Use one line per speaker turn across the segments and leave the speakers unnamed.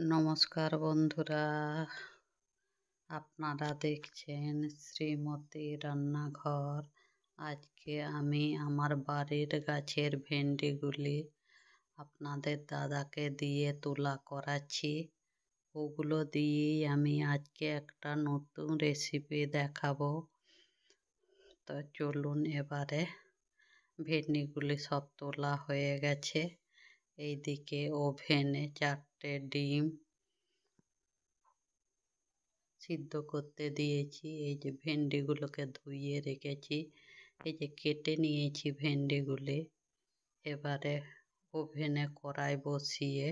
নমস্কার বন্ধুরা, আপনারা দেখছেন শ্রীমতী রান্নাঘর। আজকে আমি আমার বাড়ির গাছের ভেন্ডিগুলি আপনাদের দাদাকে দিয়ে তোলা করাচ্ছি। ওগুলো দিয়েই আমি আজকে একটা নতুন রেসিপি দেখাবো। তো চলুন, এবারে ভেন্ডিগুলি সব তোলা হয়ে গেছে। এইদিকে ওভেনে 4টে ডিম সিদ্ধ করতে দিয়েছি। এই যে ভেন্ডিগুলোকে ধুয়ে রেখেছি, এই যে কেটে নিয়েছি ভেন্ডিগুলি। এবারে ওভেনে কড়াই বসিয়ে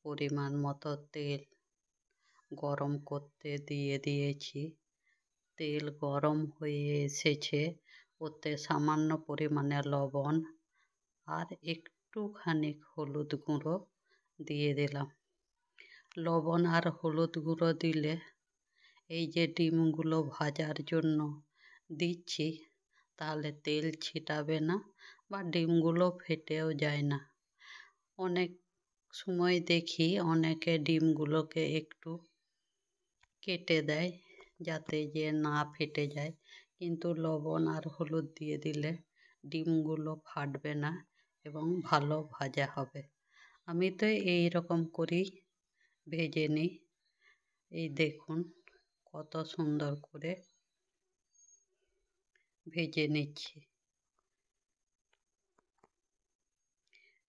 পরিমাণ মতো তেল গরম করতে দিয়ে দিয়েছি। তেল গরম হয়ে এসেছে, ওতে সামান্য পরিমাণে লবণ আর একটুখানি হলুদ গুঁড়ো দিয়ে দিলাম। লবণ আর হলুদ গুঁড়ো দিলে এই যে ডিমগুলো ভাজার জন্য দিচ্ছি, তাহলে তেল ছিটাবে না বা ডিমগুলো ফেটেও যায় না। অনেক সময় দেখি অনেকে ডিমগুলোকে একটু কেটে দেয় যাতে যে না ফেটে যায়, কিন্তু লবণ আর হলুদ দিয়ে দিলে ডিমগুলো ফাটবে না এবং ভালো ভাজা হবে। আমি তো এই রকম করেই ভেজে নিই। এই দেখুন কত সুন্দর করে ভেজে নিচ্ছি।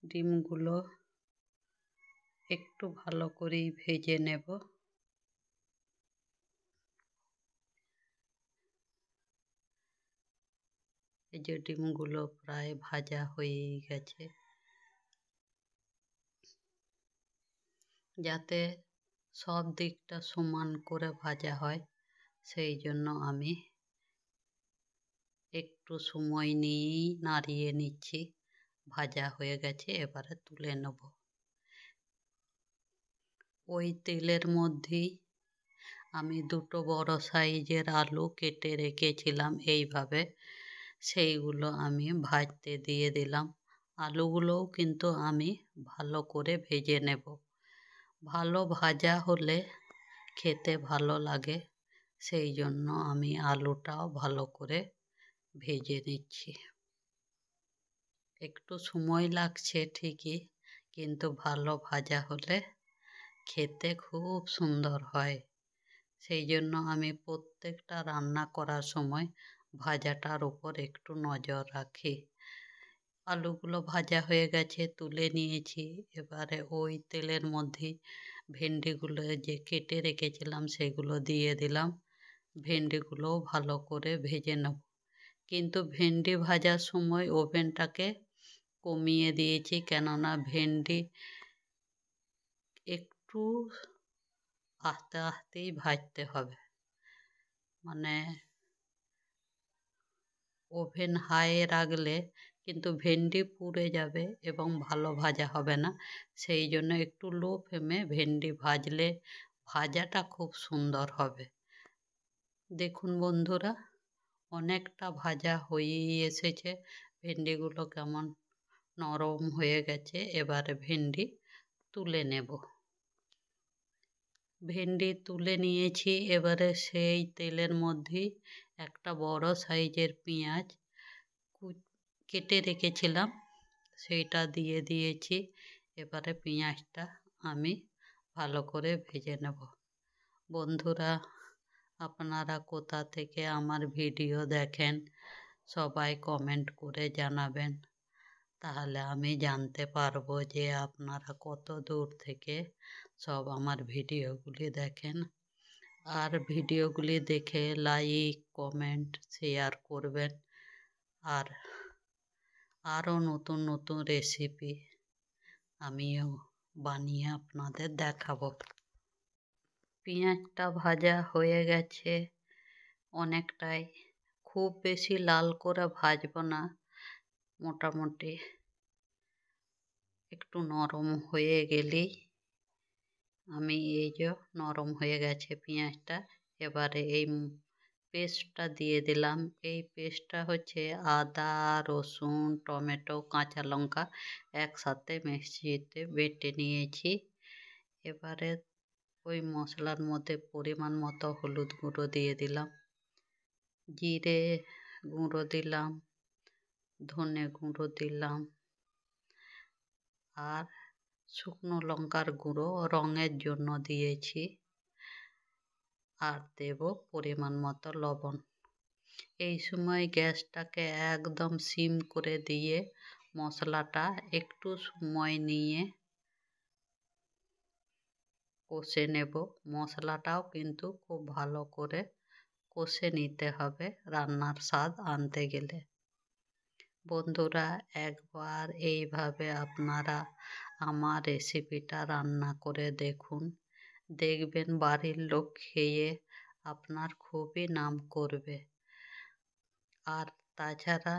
ডিমগুলো একটু ভালো করেই ভেজে নেব। এই যে ডিমগুলো প্রায় ভাজা হয়েই গেছে। যাতে সব দিকটা সমান করে ভাজা হয়, সেই জন্য আমি একটু সময় নিয়েই নাড়িয়ে নিচ্ছি। ভাজা হয়ে গেছে, এবারে তুলে নেব। ওই তেলের মধ্যেই আমি 2টো বড় সাইজের আলু কেটে রেখেছিলাম এইভাবে, সেইগুলো আমি ভাজতে দিয়ে দিলাম। আলুগুলোও কিন্তু আমি ভালো করে ভেজে নেব। ভালো ভাজা হলে খেতে ভালো লাগে, সেই জন্য আমি আলুটাও ভালো করে ভেজে নিচ্ছি। একটু সময় লাগছে ঠিকই, কিন্তু ভালো ভাজা হলে খেতে খুব সুন্দর হয়। সেই জন্য আমি প্রত্যেকটা রান্না করার সময় ভাজাটার উপর একটু নজর রাখি। আলুগুলো ভাজা হয়ে গেছে, তুলে নিয়েছি। এবারে ওই তেলের মধ্যে ভেন্ডিগুলো যে কেটে রেখেছিলাম সেগুলো দিয়ে দিলাম। ভেন্ডিগুলোও ভালো করে ভেজে নেব, কিন্তু ভেন্ডি ভাজার সময় ওভেনটাকে কমিয়ে দিয়েছি, কেননা ভেন্ডি একটু আস্তে আস্তেই ভাজতে হবে। মানে ওভেন হাইয়ে রাখলে কিন্তু ভেন্ডি পুড়ে যাবে এবং ভালো ভাজা হবে না। সেই জন্য একটু লো ফ্লেমে ভেন্ডি ভাজলে ভাজাটা খুব সুন্দর হবে। দেখুন বন্ধুরা, অনেকটা ভাজা হয়েই এসেছে। ভেন্ডিগুলো কেমন নরম হয়ে গেছে। এবারে ভেন্ডি তুলে নেব। ভেন্ডি তুলে নিয়েছি। এবারে সেই তেলের মধ্যেই একটা বড় সাইজের পেঁয়াজ কেটে রেখেছিলাম, সেইটা দিয়ে দিয়েছি। এবারে পেঁয়াজটা আমি ভালো করে ভেজে নেব। বন্ধুরা, আপনারা কোথা থেকে আমার ভিডিও দেখেন সবাই কমেন্ট করে জানাবেন, তাহলে আমি জানতে পারবো যে আপনারা কত দূর থেকে সব আমার ভিডিওগুলি দেখেন। আর ভিডিওগুলি দেখে লাইক, কমেন্ট, শেয়ার করবেন। আর আরও নতুন নতুন রেসিপি আমিও বানিয়ে আপনাদের দেখাবো। পেঁয়াজটা ভাজা হয়ে গেছে অনেকটাই। খুব বেশি লাল করে ভাজবো না, মোটামুটি একটু নরম হয়ে গেলেই আমি এই যে নরম হয়ে গেছে পেঁয়াজটা। এবারে এই পেস্টটা দিয়ে দিলাম। এই পেস্টটা হচ্ছে আদা, রসুন, টমেটো, কাঁচা লঙ্কা একসাথে মিক্সিতে বেটে নিয়েছি। এবারে ওই মশলার মধ্যে পরিমাণ মতো হলুদ গুঁড়ো দিয়ে দিলাম, জিরে গুঁড়ো দিলাম, ধনে গুঁড়ো দিলাম, আর শুকনো লঙ্কার গুঁড়ো রঙের জন্য দিয়েছি, আর দেব পরিমাণ মতো লবণ। এই সময় গ্যাসটাকে একদম সিম করে দিয়ে মশলাটা একটু সময় নিয়ে কষে নেব। মশলাটাও কিন্তু খুব ভালো করে কষে নিতে হবে রান্নার স্বাদ আনতে গেলে। বন্ধুরা, একবার এইভাবে আপনারা আমার রেসিপিটা রান্না করে দেখুন, দেখবেন বাড়ির লোক খেয়ে আপনার খুবই নাম করবে। আর তাছাড়া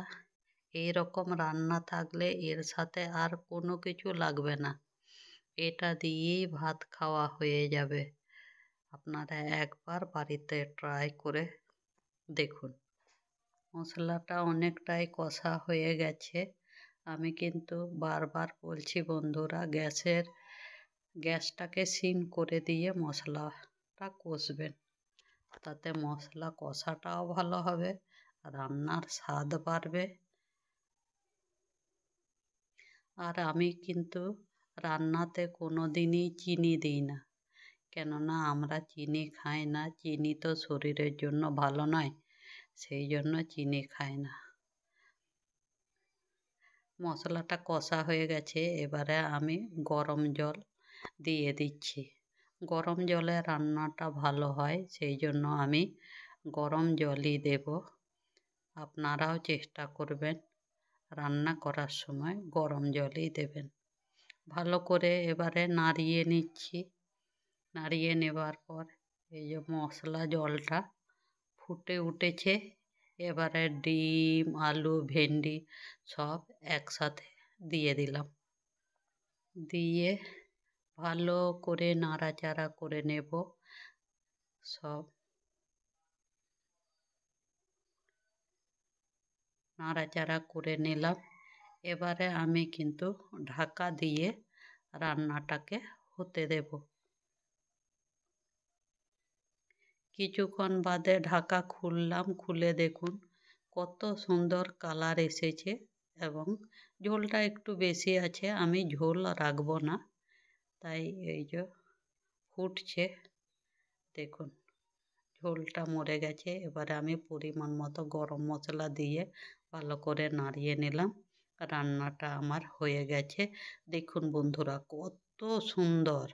এই রকম রান্না থাকলে এর সাথে আর কোনো কিছু লাগবে না, এটা দিয়েই ভাত খাওয়া হয়ে যাবে। আপনারা একবার বাড়িতে ট্রাই করে দেখুন। মশলাটা অনেকটাই কষা হয়ে গেছে। আমি কিন্তু বারবার বলছি বন্ধুরা, গ্যাসটাকে সিম করে দিয়ে মশলাটা কষবেন, তাতে মশলা কষাটাও ভালো হবে, রান্নার স্বাদ বাড়বে। আর আমি কিন্তু রান্নাতে কোনো দিনই চিনি দিই না, কেননা আমরা চিনি খাই না, চিনি তো শরীরের জন্য ভালো নয়, সেই জন্য চিনি খাই না। মশলাটা কষা হয়ে গেছে, এবারে আমি গরম জল দিয়ে দিচ্ছি। গরম জলে রান্নাটা ভালো হয়, সেই জন্য আমি গরম জলই দেব। আপনারাও চেষ্টা করবেন রান্না করার সময় গরম জলই দেবেন। ভালো করে এবারে নাড়িয়ে নিচ্ছি। নাড়িয়ে নেবার পর এই যে মশলা জলটা ফুটে উঠেছে, এবারে ডিম, আলু, ভেন্ডি সব একসাথে দিয়ে দিলাম। দিয়ে ভালো করে নাড়াচাড়া করে নেব। সব নাড়াচাড়া করে নিলাম। এবারে আমি কিন্তু ঢাকা দিয়ে রান্নাটাকে হতে দেব। কিছুক্ষণ বাদে ঢাকা খুললাম, খুলে দেখুন কত সুন্দর কালার এসেছে, এবং ঝোলটা একটু বেশি আছে, আমি ঝোল রাখবো না, তাই এই যে ফুটছে, দেখুন ঝোলটা মরে গেছে। এবারে আমি পরিমাণ মতো গরম মশলা দিয়ে ভালো করে নাড়িয়ে নিলাম। রান্নাটা আমার হয়ে গেছে। দেখুন বন্ধুরা কত সুন্দর